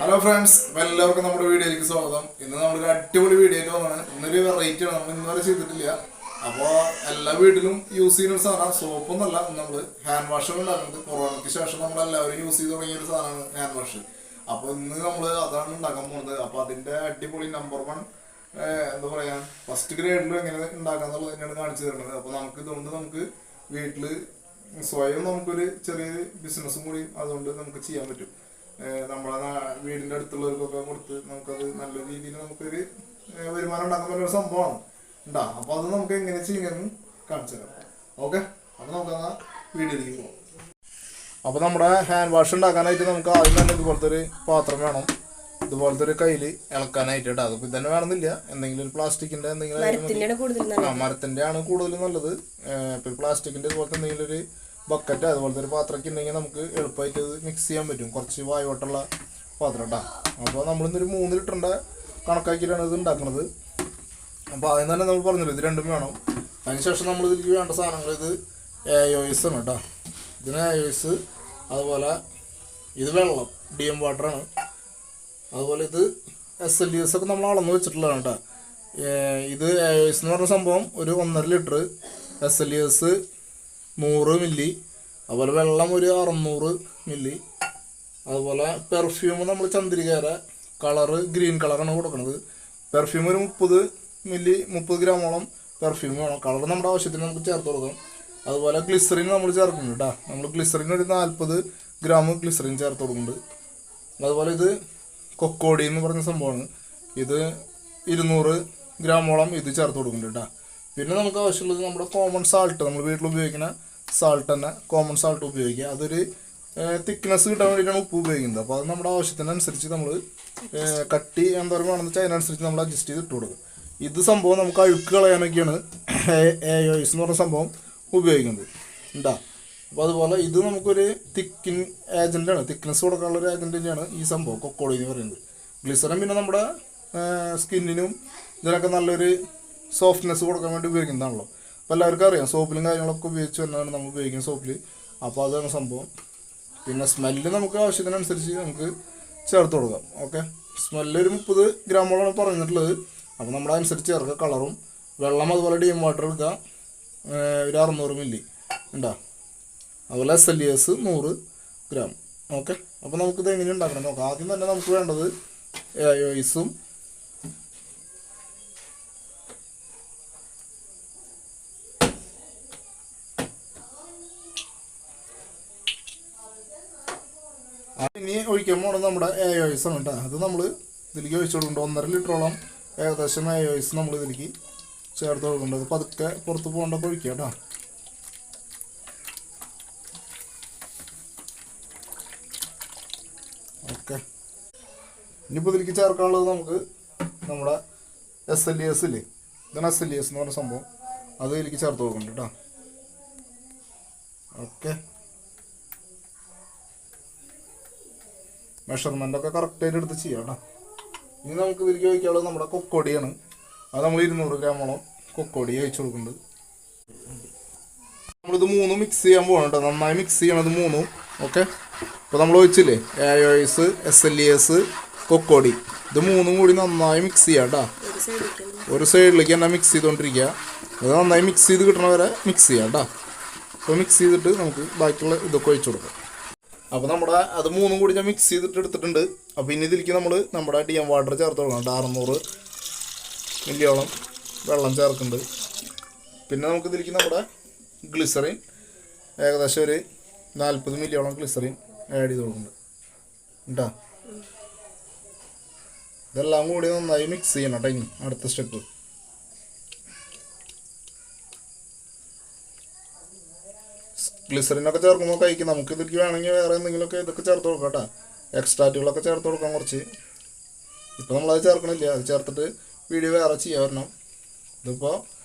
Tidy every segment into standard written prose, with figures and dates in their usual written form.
Hello friends, എല്ലാവർക്കും നമ്മുടെ വീഡിയോയിലേക്ക് സ്വാഗതം. ഇന്ന് നമ്മളൊരു അടിപൊളി വീഡിയോ ആണ്. ഇന്നൊരു വെറൈറ്റി ആണ്, നമ്മൾ ഇന്നുവരെ ചെയ്തിട്ടില്ല. അപ്പോൾ എല്ലാ വീട്ടിലും യൂസ് ചെയ്യുന്ന ഒരു സാധനം സോപ്പൊന്നല്ല, നമ്മൾ ഹാൻഡ് വാഷ് ഉണ്ടാക്കുന്നത്. കൊറോണയ്ക്ക് ശേഷം നമ്മൾ എല്ലാവരും യൂസ് ചെയ്ത് തുടങ്ങിയ ഒരു സാധനമാണ് ഹാൻഡ് വാഷ്. അപ്പോൾ ഇന്ന് നമ്മൾ അതാണ് ഉണ്ടാക്കാൻ പോകുന്നത്. അപ്പോൾ അതിൻ്റെ അടിപൊളി നമ്പർ 1 എന്താ പറയുക, ഫസ്റ്റ് ഗ്രേഡിലും എങ്ങനെ ഉണ്ടാക്കാന്നുള്ളത് തന്നെയാണ് കാണിച്ചു തരുന്നത്. അപ്പോൾ ഇതുകൊണ്ട് നമുക്ക് വീട്ടിൽ സ്വയം നമുക്കൊരു ചെറിയൊരു ബിസിനസ്സും കൂടി അതുകൊണ്ട് നമുക്ക് ചെയ്യാൻ പറ്റും. നമ്മളെ വീടിൻ്റെ അടുത്തുള്ളവർക്കൊക്കെ കൊടുത്ത് നമുക്കത് നല്ല രീതിയിൽ നമുക്കൊരു വരുമാനം ഉണ്ടാക്കാൻ പറ്റുന്ന ഒരു സംഭവമാണ് ഉണ്ടാ. അപ്പോൾ അത് നമുക്ക് എങ്ങനെ ചെയ്യാമെന്ന് കാണിച്ചു തരാം. ഓക്കെ, അപ്പോൾ നമുക്ക് വീഡിയോയിലേക്ക് പോകാം. അപ്പോൾ നമ്മുടെ ഹാൻഡ് വാഷ് ഉണ്ടാക്കാനായിട്ട് നമുക്ക് ആദ്യം തന്നെ ഇതുപോലത്തെ ഒരു പാത്രം വേണം. ഇതുപോലത്തെ ഒരു കയ്യിൽ ഇളക്കാനായിട്ട് കേട്ടോ. അതിപ്പോൾ ഇതന്നെ വേണമെന്നില്ല, എന്തെങ്കിലും ഒരു പ്ലാസ്റ്റിക്കിൻ്റെ എന്തെങ്കിലും മരത്തിൻ്റെ ആണ് കൂടുതൽ നല്ലത്. ഇപ്പോൾ പ്ലാസ്റ്റിക്കിൻ്റെ ഇതുപോലത്തെ എന്തെങ്കിലും ഒരു ബക്കറ്റ് അതുപോലത്തെ ഒരു പാത്രമൊക്കെ ഉണ്ടെങ്കിൽ നമുക്ക് എളുപ്പമായിട്ട് ഇത് മിക്സ് ചെയ്യാൻ പറ്റും. കുറച്ച് വായുവട്ടുള്ള പാത്രം കേട്ടോ. അപ്പോൾ നമ്മളിന്നൊരു 3 ലിറ്ററിൻ്റെ കണക്കാക്കിയിട്ടാണ് ഇത് ഉണ്ടാക്കുന്നത്. അപ്പോൾ ആദ്യം തന്നെ നമ്മൾ പറഞ്ഞല്ലോ ഇത് രണ്ടും വേണം. അതിനുശേഷം നമ്മൾ ഇതിലേക്ക് വേണ്ട സാധനങ്ങൾ ഇത് AOS ആണ് കേട്ടോ. ഇതിന് AOS, അതുപോലെ ഇത് വെള്ളം DM വാട്ടറാണ്. അതുപോലെ ഇത് SLES ഒക്കെ നമ്മൾ അളന്ന് വെച്ചിട്ടുള്ളതാണ് കേട്ടോ. ഇത് AOS എന്ന് പറഞ്ഞ സംഭവം ഒരു 1.5 ലിറ്റർ, SLES 100 മില്ലി, അതുപോലെ വെള്ളം ഒരു 600 മില്ലി. അതുപോലെ പെർഫ്യൂം നമ്മൾ ചന്ദ്രികയുടെ കളറ് ഗ്രീൻ കളറാണ് കൊടുക്കുന്നത്. പെർഫ്യൂം ഒരു 30 മില്ലി, 30 ഗ്രാമോളം പെർഫ്യൂം വേണം. കളർ നമ്മുടെ ആവശ്യത്തിന് നമുക്ക് ചേർത്ത് കൊടുക്കാം. അതുപോലെ ഗ്ലിസറിൻ നമ്മൾ ചേർക്കുന്നുണ്ട് കേട്ടോ. നമ്മൾ ഗ്ലിസറിൻ ഒരു 40 ഗ്രാം ഗ്ലിസറിൻ ചേർത്ത് കൊടുക്കുന്നുണ്ട്. അതുപോലെ ഇത് കൊക്കോടി എന്ന് പറഞ്ഞ സംഭവമാണ്. ഇത് 200 ഗ്രാമോളം ഇത് ചേർത്ത് കൊടുക്കുന്നുണ്ട് കേട്ടോ. പിന്നെ നമുക്ക് ആവശ്യമുള്ളത് നമ്മുടെ കോമൺ സാൾട്ട്, നമ്മൾ വീട്ടിൽ ഉപയോഗിക്കുന്ന സാൾട്ട് തന്നെ, കോമൺ സാൾട്ട് ഉപയോഗിക്കുക. അതൊരു തിക്നെസ് കിട്ടാൻ വേണ്ടിയിട്ടാണ് ഉപ്പ് ഉപയോഗിക്കുന്നത്. അപ്പോൾ അത് നമ്മുടെ ആവശ്യത്തിനനുസരിച്ച് നമ്മൾ കട്ടി എന്തോരം വേണമെന്ന് വെച്ചാൽ അതിനനുസരിച്ച് നമ്മൾ അഡ്ജസ്റ്റ് ചെയ്ത് ഇട്ട് കൊടുക്കും. ഇത് സംഭവം നമുക്ക് അഴുക്ക് കളയാനൊക്കെയാണ് AOS എന്ന് പറഞ്ഞ സംഭവം ഉപയോഗിക്കുന്നത് ഉണ്ടാ. അപ്പോൾ അതുപോലെ ഇത് നമുക്കൊരു തിക്കിൻ ഏജൻറ്റാണ്, തിക്നെസ് കൊടുക്കാനുള്ള ഒരു ഏജൻറ്റ് തന്നെയാണ് ഈ സംഭവം കൊക്കോളി എന്ന് പറയുന്നത്. ഗ്ലിസറിൻ പിന്നെ നമ്മുടെ സ്കിന്നിനും ഇതിനൊക്കെ നല്ലൊരു സോഫ്റ്റ്നെസ് കൊടുക്കാൻ വേണ്ടി ഉപയോഗിക്കുന്നതാണല്ലോ. അപ്പോൾ എല്ലാവർക്കും അറിയാം, സോപ്പിലും കാര്യങ്ങളൊക്കെ ഉപയോഗിച്ച് തന്നെയാണ് നമ്മൾ ഉപയോഗിക്കുന്ന സോപ്പിൽ. അപ്പോൾ അതാണ് സംഭവം. പിന്നെ സ്മെല്ല് നമുക്ക് ആവശ്യത്തിനനുസരിച്ച് നമുക്ക് ചേർത്ത് കൊടുക്കാം. ഓക്കെ, സ്മെല്ല് ഒരു 30 ഗ്രാമോളാണ് പറഞ്ഞിട്ടുള്ളത്. അപ്പോൾ നമ്മുടെ അനുസരിച്ച് ചേർക്കുക. കളറും വെള്ളം അതുപോലെ DM വാട്ടർ എടുക്കുക, ഒരു 600 മില്ലി ഉണ്ടാ. അതുപോലെ SLES 100 ഗ്രാം. ഓക്കെ, അപ്പോൾ നമുക്കിത് എങ്ങനെ ഉണ്ടാക്കണം നോക്കാം. ആദ്യം തന്നെ നമുക്ക് വേണ്ടത് AOSഉം ഇനി ഒഴിക്കാൻ പോകണം നമ്മുടെ AOS ആണ് കേട്ടോ. അത് നമ്മൾ ഇതിലേക്ക് ഒഴിച്ചു കൊടുക്കുന്നുണ്ട്. 1.5 ലിറ്ററോളം ഏകദേശം AOS നമ്മൾ ഇതിലേക്ക് ചേർത്ത് കൊടുക്കുന്നുണ്ട്. അത് പതുക്കെ പുറത്ത് പോകേണ്ടപ്പോൾ ഒഴിക്കുക കേട്ടോ. ഓക്കെ, ഇനിയിപ്പോൾ ഇതിലേക്ക് ചേർക്കാനുള്ളത് നമുക്ക് നമ്മുടെ SLES ഇല്ലേ, ഇതാണ് SLES എന്ന് പറഞ്ഞ സംഭവം. അത് ഇതിലേക്ക് ചേർത്ത് കൊടുക്കുന്നുണ്ട് കേട്ടോ. ഓക്കെ, മെഷർമെൻ്റൊക്കെ കറക്റ്റായിട്ട് എടുത്ത് ചെയ്യാം കേട്ടോ. ഇനി നമുക്ക് ഇതിലേക്ക് ഒഴിക്കാനുള്ളത് നമ്മുടെ കൊക്കോടിയാണ്. അത് നമ്മൾ 200 ഗ്രാമോളം കൊക്കോടി ഒഴിച്ച് കൊടുക്കുന്നുണ്ട്. നമ്മളിത് 3 മിക്സ് ചെയ്യാൻ പോകണം കേട്ടോ. നന്നായി മിക്സ് ചെയ്യണത് 3. ഓക്കെ, ഇപ്പോൾ നമ്മൾ ഒഴിച്ചില്ലേ AOS, SLES, കൊക്കോടി, ഇത് 3 കൂടി നന്നായി മിക്സ് ചെയ്യാം കേട്ടോ. ഒരു സൈഡിലേക്ക് തന്നെ മിക്സ് ചെയ്തുകൊണ്ടിരിക്കുക. അത് നന്നായി മിക്സ് ചെയ്ത് കിട്ടണ വരെ മിക്സ് ചെയ്യാം കേട്ടോ. അപ്പോൾ മിക്സ് ചെയ്തിട്ട് നമുക്ക് ബാക്കിയുള്ള ഇതൊക്കെ ഒഴിച്ചു കൊടുക്കാം. അപ്പോൾ നമ്മുടെ അത് 3 കൂടി ഞാൻ മിക്സ് ചെയ്തിട്ട് എടുത്തിട്ടുണ്ട്. അപ്പോൾ ഇനി ഇതിലേക്ക് നമ്മുടെ DM വാട്ടർ ചേർത്ത് കൊടുക്കണം. 600 മില്ലിയോളം വെള്ളം ചേർക്കുന്നുണ്ട്. പിന്നെ നമുക്ക് ഇതിലേക്ക് നമ്മുടെ ഗ്ലിസറിൻ ഏകദേശം ഒരു 40 മില്ലിയോളം ഗ്ലിസറിൻ ആഡ് ചെയ്ത് കൊടുക്കുന്നുണ്ട് കേട്ടോ. ഇതെല്ലാം കൂടി നന്നായി മിക്സ് ചെയ്യണം കേട്ടോ. ഇനി അടുത്ത സ്റ്റെപ്പ് ഗ്ലിസറിനൊക്കെ ചേർക്കുമ്പോൾ കഴിക്കും. നമുക്ക് ഇതിലേക്ക് വേണമെങ്കിൽ വേറെ എന്തെങ്കിലുമൊക്കെ ഇതൊക്കെ ചേർത്ത് കൊടുക്കാം കേട്ടോ. എക്സ്ട്രാറ്റുകളൊക്കെ ചേർത്ത് കൊടുക്കാം കുറച്ച്. ഇപ്പോൾ നമ്മളത് ചേർക്കണില്ല, അത് ചേർത്തിട്ട് വീഡിയോ വേറെ ചെയ്യാൻ വരണം. ഇതിപ്പോൾ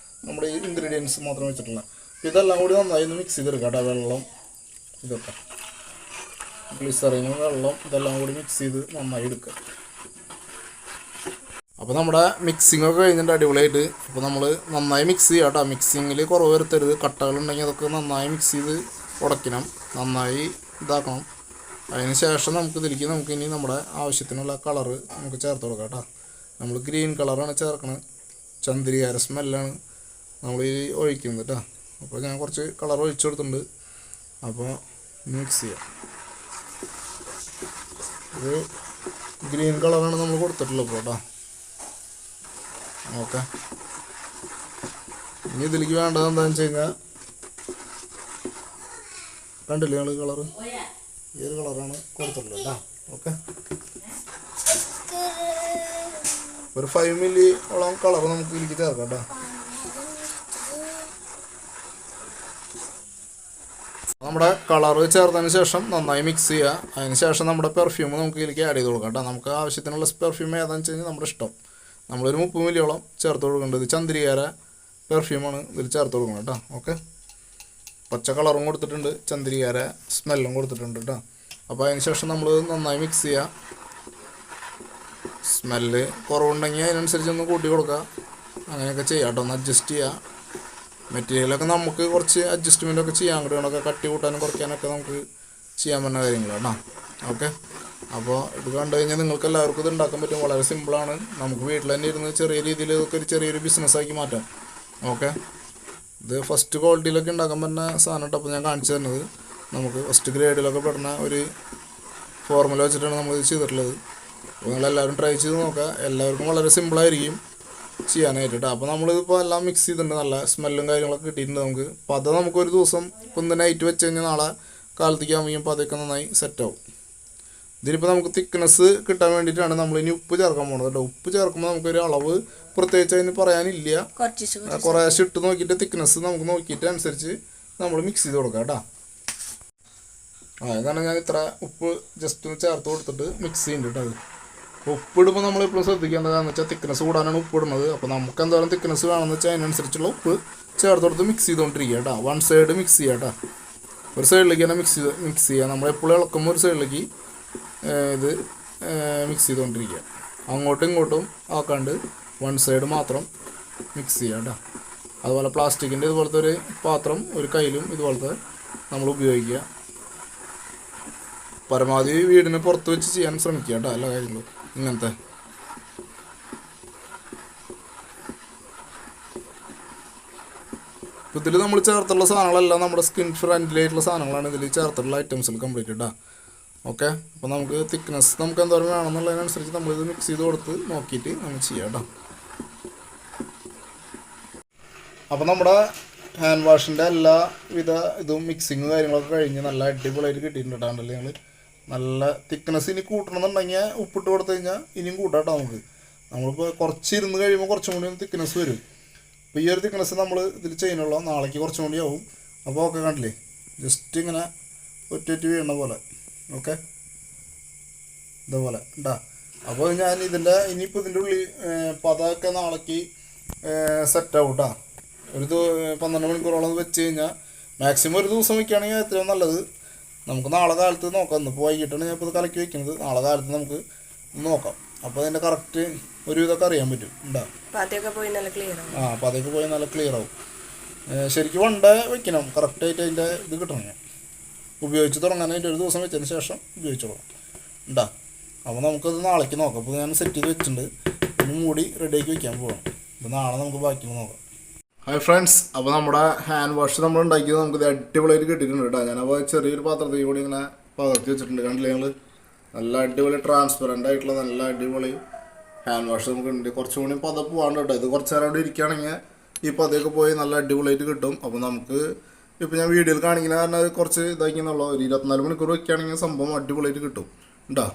നമ്മുടെ ഈ ഇൻഗ്രീഡിയൻസ് മാത്രം വെച്ചിട്ടുള്ള. ഇതെല്ലാം കൂടി നന്നായി ഒന്ന് മിക്സ് ചെയ്തെടുക്കാം കേട്ടോ. വെള്ളം ഇതൊക്കെ ഗ്ലിസറിനും വെള്ളം ഇതെല്ലാം കൂടി മിക്സ് ചെയ്ത് നന്നായി എടുക്കുക. അപ്പോൾ നമ്മുടെ മിക്സിംഗ് ഒക്കെ കഴിഞ്ഞിട്ട് അടിപൊളിയായിട്ട്. അപ്പോൾ നമ്മൾ നന്നായി മിക്സ് ചെയ്യുക കേട്ടോ. മിക്സിങ്ങിൽ കുറവ് വരുത്തരുത്. കട്ടകളുണ്ടെങ്കിൽ അതൊക്കെ നന്നായി മിക്സ് ചെയ്ത് ഉടയ്ക്കണം, നന്നായി ഇതാക്കണം. അതിന് ശേഷം നമുക്ക് ഇതിലേക്ക് നമുക്ക് ഇനി നമ്മുടെ ആവശ്യത്തിനുള്ള കളറ് നമുക്ക് ചേർത്ത് കൊടുക്കാം കേട്ടോ. നമ്മൾ ഗ്രീൻ കളറാണ് ചേർക്കണത്. ചന്ദ്രികാര സ്മെല്ലാണ് നമ്മൾ ഈ ഒഴിക്കുന്നത് കേട്ടോ. അപ്പോൾ ഞാൻ കുറച്ച് കളർ ഒഴിച്ചു കൊടുത്തിട്ടുണ്ട്. അപ്പോൾ മിക്സ് ചെയ്യാം. ഇത് ഗ്രീൻ കളറാണ് നമ്മൾ കൊടുത്തിട്ടുള്ളത് ഇപ്പോൾ കേട്ടോ. ഓക്കെ, ഇനി ഇതിലേക്ക് വേണ്ടത് എന്താണെന്ന് വെച്ച് കഴിഞ്ഞാൽ കണ്ടില്ലേ ഞങ്ങൾ കളറ്, ഈ ഒരു കളറാണ് കൊടുത്തിട്ടുള്ളത് കേട്ടോ. ഓക്കെ, ഒരു 5 മില്ലി ഓളം കളർ നമുക്ക് ഇതിലേക്ക് ചേർക്കാം കേട്ടോ. നമ്മുടെ കളറ് ചേർത്തതിന് ശേഷം നന്നായി മിക്സ് ചെയ്യുക. അതിന് ശേഷം നമ്മുടെ പെർഫ്യൂം നമുക്ക് ഇതിലേക്ക് ആഡ് ചെയ്ത് കൊടുക്കാം കേട്ടോ. നമുക്ക് ആവശ്യത്തിനുള്ള പെർഫ്യൂം ഏതാണെന്ന് വെച്ച് കഴിഞ്ഞാൽ നമ്മുടെ ഇഷ്ടം. നമ്മളൊരു 30 മില്ലിയോളം ചേർത്ത് കൊടുക്കേണ്ടത് ചന്ദ്രികാര പെർഫ്യൂമാണ് ഇതിൽ ചേർത്ത് കൊടുക്കണം കേട്ടോ. ഓക്കെ, പച്ച കളറും കൊടുത്തിട്ടുണ്ട്, ചന്ദ്രികാര സ്മെല്ലും കൊടുത്തിട്ടുണ്ട് കേട്ടോ. അപ്പോൾ അതിന് ശേഷം നമ്മൾ നന്നായി മിക്സ് ചെയ്യുക. സ്മെല്ല് കുറവുണ്ടെങ്കിൽ അതിനനുസരിച്ച് ഒന്ന് കൂട്ടി കൊടുക്കുക. അങ്ങനെയൊക്കെ ചെയ്യാം കേട്ടോ. ഒന്ന് അഡ്ജസ്റ്റ് ചെയ്യുക. മെറ്റീരിയലൊക്കെ നമുക്ക് കുറച്ച് അഡ്ജസ്റ്റ്മെൻറ്റൊക്കെ ചെയ്യാൻ കിട്ടുകയൊക്കെ, കട്ടി കൂട്ടാനും കുറയ്ക്കാനൊക്കെ നമുക്ക് ചെയ്യാൻ പറ്റുന്ന കാര്യങ്ങളാണ് കേട്ടോ. ഓക്കെ, അപ്പോൾ ഇത് കണ്ടു കഴിഞ്ഞാൽ നിങ്ങൾക്ക് എല്ലാവർക്കും ഇത് ഉണ്ടാക്കാൻ പറ്റും. വളരെ സിമ്പിളാണ്. നമുക്ക് വീട്ടിൽ തന്നെ ഇരുന്ന് ചെറിയ രീതിയിൽ ഇതൊക്കെ ഒരു ചെറിയൊരു ബിസിനസ്സാക്കി മാറ്റാം. ഓക്കെ, ഇത് ഫസ്റ്റ് ക്വാളിറ്റിയിലൊക്കെ ഉണ്ടാക്കാൻ പറ്റുന്ന സാധനം കേട്ടോ. അപ്പോൾ ഞാൻ കാണിച്ചു തരുന്നത് നമുക്ക് ഫസ്റ്റ് ഗ്രേഡിലൊക്കെ പെടുന്ന ഒരു ഫോർമുല വെച്ചിട്ടാണ് നമ്മളിത് ചെയ്തിട്ടുള്ളത്. അപ്പോൾ നിങ്ങളെല്ലാവരും ട്രൈ ചെയ്ത് നോക്കുക. എല്ലാവർക്കും വളരെ സിമ്പിളായിരിക്കും ചെയ്യാനായിട്ട് കേട്ടോ. അപ്പോൾ നമ്മളിതിപ്പോൾ എല്ലാം മിക്സ് ചെയ്തിട്ടുണ്ട്. നല്ല സ്മെല്ലും കാര്യങ്ങളൊക്കെ കിട്ടിയിട്ടുണ്ട് നമുക്ക്. അപ്പോൾ അത് നമുക്കൊരു ദിവസം ഇപ്പം ഇന്ന് നൈറ്റ് വെച്ച് കഴിഞ്ഞാൽ നാളെ കാലത്തേക്ക് ആകുമ്പോൾ അപ്പോൾ അതൊക്കെ നന്നായി സെറ്റാവും. ഇതിനിപ്പോൾ നമുക്ക് തിക്നെസ് കിട്ടാൻ വേണ്ടിയിട്ടാണ് നമ്മളിനി ഉപ്പ് ചേർക്കാൻ പോകുന്നത് കേട്ടോ. ഉപ്പ് ചേർക്കുമ്പോൾ നമുക്കൊരു അളവ് പ്രത്യേകിച്ച് അതിന് പറയാനില്ല. കുറേശ്ശെ ഇട്ട് നോക്കിയിട്ട് തിക്നെസ് നമുക്ക് നോക്കിയിട്ട് അനുസരിച്ച് നമ്മൾ മിക്സ് ചെയ്ത് കൊടുക്കാം കേട്ടോ. അതാണ് ഞാൻ ഇത്ര ഉപ്പ് ജസ്റ്റ് ഒന്ന് ചേർത്ത് കൊടുത്തിട്ട് മിക്സ് ചെയ്യുന്നുണ്ട് കേട്ടോ. അത് ഉപ്പിടുമ്പോൾ നമ്മളിപ്പോഴും ശ്രദ്ധിക്കേണ്ടതാണെന്ന് വെച്ചാൽ തിക്നെസ് കൂടാനാണ് ഉപ്പ് ഇടുന്നത്. അപ്പോൾ നമുക്ക് എന്തായാലും തിക്നെസ് വേണമെന്ന് വെച്ചാൽ അതിനനുസരിച്ചുള്ള ഉപ്പ് ചേർത്ത് കൊടുത്ത് മിക്സ് ചെയ്തുകൊണ്ടിരിക്കുക കേട്ടോ. വൺ സൈഡ് മിക്സ് ചെയ്യുക കേട്ടോ. ഒരു സൈഡിലേക്ക് തന്നെ മിക്സ് ചെയ്യുക. നമ്മളെപ്പോഴും ഇളക്കുമ്പോൾ ഒരു സൈഡിലേക്ക് ഇത് മിക്സ് ചെയ്തുകൊണ്ടിരിക്കുക. അങ്ങോട്ടും ഇങ്ങോട്ടും ആക്കാണ്ട് വൺ സൈഡ് മാത്രം മിക്സ് ചെയ്യുക കേട്ടോ. അതുപോലെ പ്ലാസ്റ്റിക്കിൻ്റെ ഇതുപോലത്തെ ഒരു പാത്രം ഒരു കയ്യിലും ഇതുപോലത്തെ നമ്മൾ ഉപയോഗിക്കുക. പരമാവധി വീടിന് പുറത്ത് വെച്ച് ചെയ്യാൻ ശ്രമിക്കുക കേട്ടോ എല്ലാ കാര്യങ്ങളും ഇങ്ങനത്തെ. ഇതിൽ നമ്മൾ ചേർത്തുള്ള സാധനങ്ങളെല്ലാം നമ്മുടെ സ്കിൻ ഫ്രണ്ട്ലിയായിട്ടുള്ള സാധനങ്ങളാണ് ഇതിൽ ചേർത്തുള്ള ഐറ്റംസിൽ കംപ്ലീറ്റ് കേട്ടോ. ഓക്കെ, അപ്പോൾ നമുക്ക് തിക്നെസ് നമുക്ക് എന്തോരം വേണമെന്നുള്ളതിനനുസരിച്ച് നമ്മളിത് മിക്സ് ചെയ്ത് കൊടുത്ത് നോക്കിയിട്ട് നമ്മൾ ചെയ്യാം കേട്ടോ. അപ്പോൾ നമ്മുടെ ഹാൻഡ് വാഷിൻ്റെ എല്ലാവിധ ഇതും മിക്സിങ് കാര്യങ്ങളൊക്കെ കഴിഞ്ഞ് നല്ല അടിപൊളിയായിട്ട് കിട്ടിയിട്ടുണ്ടാണ്ടല്ലേ. ഞങ്ങൾ നല്ല തിക്നെസ് ഇനി കൂട്ടണമെന്നുണ്ടെങ്കിൽ ഉപ്പിട്ട് കൊടുത്തു കഴിഞ്ഞാൽ ഇനിയും കൂട്ടാം കേട്ടോ. നമ്മളിപ്പോൾ കുറച്ച് ഇരുന്ന് കഴിയുമ്പോൾ കുറച്ചും കൂടി തിക്നെസ് വരും. അപ്പോൾ ഈ ഒരു തിക്നെസ് നമ്മൾ ഇതിൽ ചെയ്യാനുള്ള നാളേക്ക് കുറച്ചും കൂടി ആവും. അപ്പോൾ ഓക്കെ, കണ്ടില്ലേ ജസ്റ്റ് ഇങ്ങനെ ഒറ്റ വീഴണ പോലെ. ഓക്കെ, ഇതേപോലെ ഉണ്ടാ. അപ്പോൾ ഞാൻ ഇതിൻ്റെ ഇനിയിപ്പോൾ ഇതിൻ്റെ ഉള്ളിൽ പതൊക്കെ നാളേക്ക് സെറ്റാവും കേട്ടോ. ഒരു 12 മണിക്കൂറോളം വെച്ച് കഴിഞ്ഞാൽ മാക്സിമം ഒരു ദിവസം വയ്ക്കുകയാണെങ്കിൽ എത്രയും നല്ലത്. നമുക്ക് നാളെ കാലത്ത് നോക്കാം. ഇന്നിപ്പോൾ വൈകിട്ടാണ് ഞാൻ ഇപ്പോൾ ഇത് കലക്കി വയ്ക്കുന്നത്. നാളെ കാലത്ത് നമുക്ക് നോക്കാം. അപ്പോൾ അതിൻ്റെ കറക്റ്റ് ഒരു ഇതൊക്കെ അറിയാൻ പറ്റും ഉണ്ടാ. പതയൊക്കെ പോയി നല്ല ക്ലിയർ ആവും. പതയൊക്കെ പോയി നല്ല ക്ലിയർ ആവും. ശരിക്കും വണ്ടേ വയ്ക്കണം കറക്റ്റായിട്ട് അതിൻ്റെ ഇത് കിട്ടണം. ഞാൻ ഉപയോഗിച്ച് തുടങ്ങാനായിട്ട് ഒരു ദിവസം വെച്ചതിന് ശേഷം ഉപയോഗിച്ചോളാം ഉണ്ടാ. അപ്പോൾ നമുക്കത് നാളേക്ക് നോക്കാം. അപ്പോൾ ഞാൻ സെറ്റ് ചെയ്ത് വെച്ചിട്ടുണ്ട്. ഇനി മൂടി റെഡിയാക്കി വയ്ക്കാൻ പോകണം. അപ്പോൾ നാളെ നമുക്ക് ബാക്കി നോക്കാം. ഹായ് ഫ്രണ്ട്സ്, അപ്പോൾ നമ്മുടെ ഹാൻഡ് വാഷ് നമ്മൾ ഉണ്ടാക്കിയത് നമുക്കിത് അടിപൊളിയായിട്ട് കിട്ടിയിട്ടുണ്ട് കേട്ടോ. ഞാനപ്പോൾ ചെറിയൊരു പാത്രത്തിൽ കൂടി ഇങ്ങനെ പകർത്തി വെച്ചിട്ടുണ്ട്. കണ്ടില്ലേ ഞങ്ങൾ നല്ല അടിപൊളി ട്രാൻസ്പെറൻ്റ് ആയിട്ടുള്ള നല്ല അടിപൊളി ഹാൻഡ് വാഷ് നമുക്കുണ്ട്. കുറച്ചും കൂടി പത പോകാണ്ട് കേട്ടോ. ഇത് കുറച്ച് നേരം അവിടെ ഇരിക്കുകയാണെങ്കിൽ ഈ പതയൊക്കെ പോയി നല്ല അടിപൊളിയായിട്ട് കിട്ടും. അപ്പോൾ നമുക്ക് ഇപ്പോൾ ഞാൻ വീഡിയോയിൽ കാണിക്കുന്ന കാരണം അത് കുറച്ച് ഇതാക്കിയെന്നുള്ള ഒരു 24 മണിക്കൂർ വയ്ക്കുകയാണെങ്കിൽ സംഭവം അടിപൊളിയായിട്ട് കിട്ടും കേട്ടോ.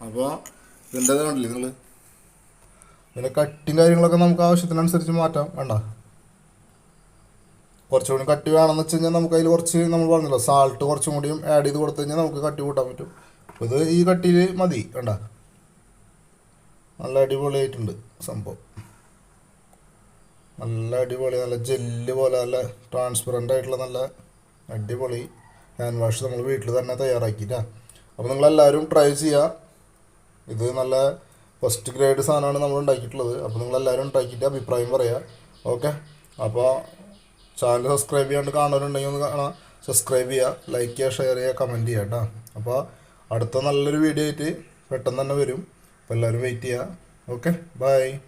അപ്പോൾ ഇതിൻ്റെ കണ്ടില്ലേ നിങ്ങൾ, ഇതിൻ്റെ കട്ടിയും കാര്യങ്ങളൊക്കെ നമുക്ക് ആവശ്യത്തിനനുസരിച്ച് മാറ്റാം. വേണ്ട കുറച്ചുകൂടി കട്ടി വേണമെന്ന് വെച്ച് കഴിഞ്ഞാൽ നമുക്ക് അതിൽ കുറച്ച് നമ്മൾ പറഞ്ഞല്ലോ സാൾട്ട് കുറച്ചും കൂടിയും ആഡ് ചെയ്ത് കൊടുത്തു കഴിഞ്ഞാൽ നമുക്ക് കട്ടി കൂട്ടാൻ പറ്റും. അപ്പോൾ ഇത് ഈ കട്ടിയിൽ മതി. വേണ്ട നല്ല അടിപൊളിയായിട്ടുണ്ട് സംഭവം. നല്ല അടിപൊളി നല്ല ജെല്ല് പോലെ നല്ല ട്രാൻസ്പെറൻ്റ് ആയിട്ടുള്ള നല്ല അടിപൊളി ഹാൻഡ് വാഷ് നമ്മൾ വീട്ടിൽ തന്നെ തയ്യാറാക്കിയിട്ടാ. അപ്പോൾ നിങ്ങളെല്ലാവരും ട്രൈ ചെയ്യുക. ഇത് നല്ല ഫസ്റ്റ് ഗ്രേഡ് സാധനമാണ് നമ്മൾ ഉണ്ടാക്കിയിട്ടുള്ളത്. അപ്പോൾ നിങ്ങളെല്ലാവരും ഉണ്ടാക്കിയിട്ട് അഭിപ്രായം പറയുക. ഓക്കെ, അപ്പോൾ ചാനൽ സബ്സ്ക്രൈബ് ചെയ്യാണ്ട് കാണുന്നവരുണ്ടെങ്കിൽ ഒന്ന് കാണാം, സബ്സ്ക്രൈബ് ചെയ്യുക, ലൈക്ക് ചെയ്യുക, ഷെയർ ചെയ്യുക, കമൻറ്റ് ചെയ്യുക കേട്ടോ. അപ്പോൾ അടുത്ത നല്ലൊരു വീഡിയോ ആയിട്ട് പെട്ടെന്ന് തന്നെ വരും. അപ്പോൾ എല്ലാവരും വെയിറ്റ് ചെയ്യുക. Okay, by.